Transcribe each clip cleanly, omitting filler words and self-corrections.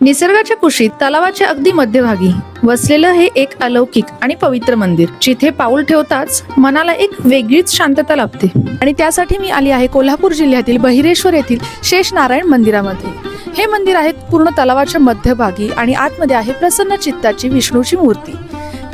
निसर्गाच्या कुशीत तलावाच्या अगदी मध्यभागी वसलेलं हे एक अलौकिक आणि पवित्र मंदिर, जिथे पाऊल ठेवताच मनाला एक वेगळीच शांतता लाभते. आणि त्यासाठी मी आली आहे कोल्हापूर जिल्ह्यातील बहिरेश्वर येथील शेष नारायण मंदिरामध्ये. हे मंदिर आहे पूर्ण तलावाच्या मध्यभागी आणि आतमध्ये आहे प्रसन्न चित्ताची विष्णूची मूर्ती.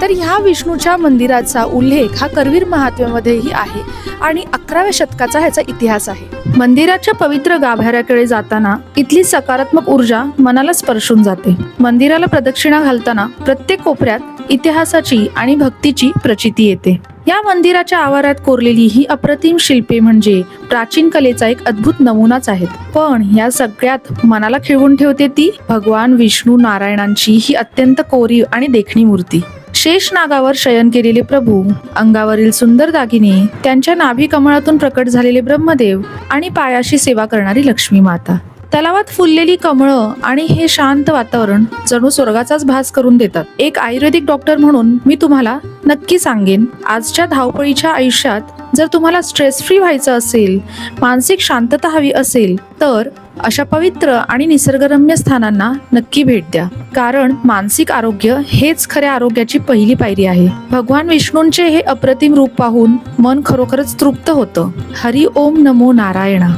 तर ह्या विष्णूच्या मंदिराचा उल्लेख हा करवीर महात्म्यामध्येही आहे आणि 11व्या शतकाचा ह्याचा इतिहास आहे. मंदिराच्या पवित्र गाभाऱ्याकडे जाताना इथली सकारात्मक ऊर्जा मनाला स्पर्शून जाते. मंदिराला प्रदक्षिणा घालताना प्रत्येक कोपऱ्यात इतिहासाची आणि भक्तीची प्रचिती येते. या मंदिराच्या आवारात कोरलेली ही अप्रतिम शिल्पे म्हणजे प्राचीन कलेचा एक अद्भुत नमुनाच आहेत. पण या सगळ्यात मनाला खिळवून ठेवते ती भगवान विष्णू नारायणांची ही अत्यंत कोरीव आणि देखणी मूर्ती. शेष नागावर शयन केलेले प्रभू, अंगावरील सुंदर दागिने, त्यांच्या नाभी कमळातून प्रकट झालेले ब्रह्मदेव आणि पायाशी सेवा करणारी लक्ष्मी माता. तलावात फुललेली कमळं आणि हे शांत वातावरण जणू स्वर्गाचाच भास करून देतात. एक आयुर्वेदिक डॉक्टर म्हणून मी तुम्हाला नक्की सांगेन, आजच्या धावपळीच्या आयुष्यात जर तुम्हाला स्ट्रेस फ्री व्हायचं असेल, मानसिक शांतता हवी असेल, तर अशा पवित्र आणि निसर्गरम्य स्थानांना नक्की भेट द्या. कारण मानसिक आरोग्य हेच खऱ्या आरोग्याची पहिली पायरी आहे. भगवान विष्णूंचे हे अप्रतिम रूप पाहून मन खरोखरच तृप्त होतं. हरी ओम नमो नारायणा.